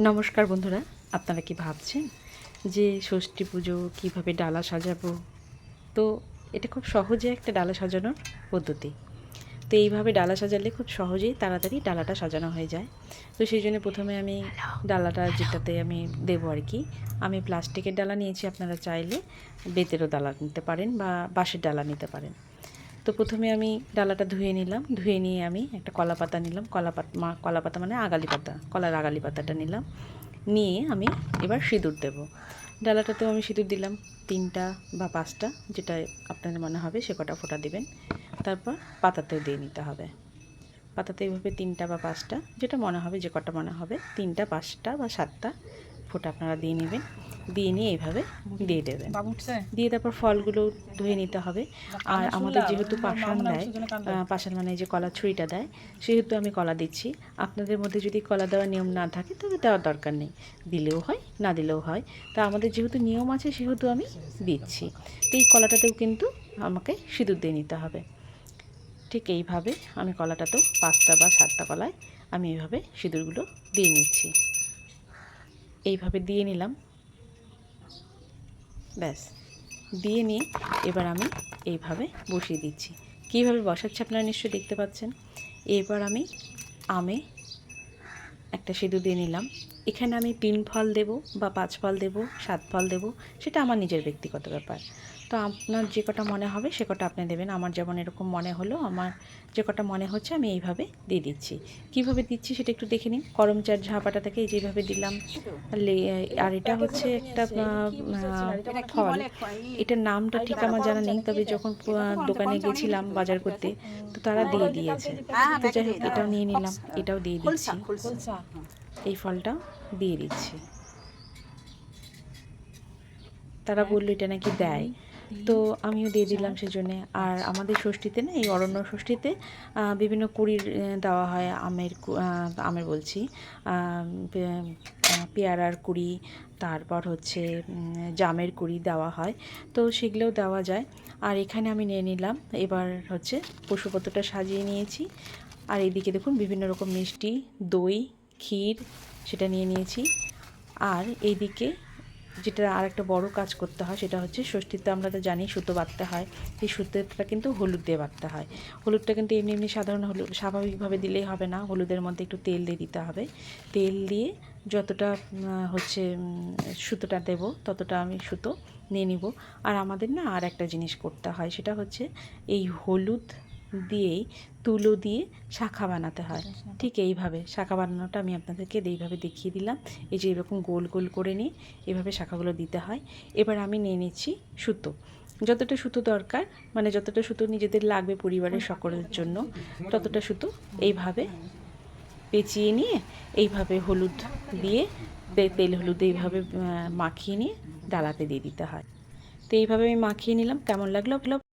নমস্কার বন্ধুরা, আপনারা কি ভাবছেন যে ষষ্ঠী পুজো কীভাবে ডালা সাজাবো? তো এটা খুব সহজে একটা ডালা সাজানোর পদ্ধতি। তো এইভাবে ডালা সাজালে খুব সহজেই তাড়াতাড়ি ডালাটা সাজানো হয়ে যায়। তো সেই জন্য প্রথমে আমি ডালাটা যেটাতে আমি দেবো আর কি, আমি প্লাস্টিকের ডালা নিয়েছি। আপনারা চাইলে বেতেরও ডালা নিতে পারেন বা বাঁশের ডালা নিতে পারেন। তো প্রথমে আমি ডালাটা ধুয়ে নিলাম, ধুয়ে নিয়ে আমি একটা কলা পাতা নিলাম। কলা পাতা মানে আগালি পাতা, কলার আগালি পাতাটা নিলাম, নিয়ে আমি এবার সিঁদুর দেবো। ডালাটাতেও আমি সিঁদুর দিলাম 3টা বা 5টা, যেটা আপনাদের মনে হবে সে কটা ফোঁটা দিবেন। তারপর পাতাতেও দিয়ে নিতে হবে। পাতাতে এইভাবে 3টা বা 5টা, যেটা মনে হবে, যে কটা মনে হবে 3টা 5টা বা 7টা ফোঁটা আপনারা দিয়ে নেবেন। দিয়ে নিয়ে এইভাবে দিয়ে দেবেন। দিয়ে তারপর ফলগুলো ধুয়ে নিতে হবে। আর আমাদের যেহেতু পাষাণ দেয়, পাষাণ মানে যে কলা ছুরিটা দেয়, সেহেতু আমি কলা দিচ্ছি। আপনাদের মধ্যে যদি কলা দেওয়ার নিয়ম না থাকে তবে দেওয়ার দরকার নেই, দিলেও হয় না দিলেও হয়। তা আমাদের যেহেতু নিয়ম আছে সেহেতু আমি দিচ্ছি। তো এই কলাটাতেও কিন্তু আমাকে সিঁদুর দিয়ে নিতে হবে। ঠিক এইভাবে আমি কলাটাতেও 5টা বা 7টা কলায় আমি এইভাবে সিঁদুরগুলো দিয়ে নিচ্ছি। এইভাবে দিয়ে নিলাম, ব্যাস। দিয়ে নিয়ে এবার আমি এইভাবে বসিয়ে দিচ্ছি। কীভাবে বসাচ্ছি আপনারা নিশ্চয়ই দেখতে পাচ্ছেন। এরপর আমি আমে একটা সিঁদুর দিয়ে নিলাম। এখানে আমি 3 ফল দেবো বা 5 ফল দেবো, 7 ফল দেবো, সেটা আমার নিজের ব্যক্তিগত ব্যাপার। তো আপনার যে কটা মনে হবে সে কটা আপনি দেবেন। আমার যেমন এরকম মনে হলো, আমার যে কটা মনে হচ্ছে আমি এইভাবে দিয়ে দিচ্ছি। কীভাবে দিচ্ছি সেটা একটু দেখে নিন। করমচার ঝাপাটা থেকে এই যেভাবে দিলাম। আর এটা হচ্ছে একটা ফল। এটার নামটা ঠিক আমার জানা নেই, তবে যখন দোকানে গেছিলাম বাজার করতে, তো তারা দিয়ে দিয়েছে। তো যাই হোক, এটাও নিয়ে নিলাম, এটাও দিয়ে দিচ্ছি। এই ফলটা দিয়ে দিচ্ছি। তারা বললো এটা নাকি দেয়, তো আমিও দিয়ে দিলাম সেজন্যে। আর আমাদের ষষ্ঠীতে না, এই অরণ্য ষষ্ঠীতে বিভিন্ন কুড়ির দেওয়া হয়। আমের বলছি, পেয়ারার কুড়ি, তারপর হচ্ছে জামের কুড়ি দেওয়া হয়। তো সেগুলোও দেওয়া যায়। আর এখানে আমি নিয়ে নিলাম, এবার হচ্ছে পশুপত্রটা সাজিয়ে নিয়েছি। আর এইদিকে দেখুন বিভিন্ন রকম মিষ্টি, দই, ক্ষীর, সেটা নিয়ে নিয়েছি। আর এইদিকে যেটা আর একটা বড় কাজ করতে হয় সেটা হচ্ছে, ষষ্ঠীতে আমরা তো জানি সুতো বাঁধতে হয়। এই সুতোটা কিন্তু হলুদ দিয়ে বাঁধতে হয়। হলুদটা কিন্তু এমনি এমনি সাধারণ হলুদ স্বাভাবিকভাবে দিলেই হবে না, হলুদের মধ্যে একটু তেল দিয়ে দিতে হবে। তেল দিয়ে যতটা হচ্ছে সুতোটা দেব ততটা আমি সুতো নিয়ে নিব। আর আমাদের না আর একটা জিনিস করতে হয়, সেটা হচ্ছে এই হলুদ দিয়েই তুলো দিয়ে শাখা বানাতে হয়। ঠিক এইভাবে শাখা বানানোটা আমি আপনাদেরকে এইভাবে দেখিয়ে দিলাম। এই যে এরকম গোল গোল করে নিয়ে এভাবে শাখাগুলো দিতে হয়। এবার আমি নিয়ে নিচ্ছি সুতো, যতটা সুতো দরকার, মানে যতটা সুতো নিজেদের লাগবে পরিবারের সকলের জন্য, ততটা সুতো এইভাবে পেঁচিয়ে নিয়ে এইভাবে হলুদ দিয়ে তেল হলুদ এইভাবে মাখিয়ে নিয়ে ডালাতে দিয়ে দিতে হয়। তো এইভাবে আমি মাখিয়ে নিলাম। কেমন লাগলো?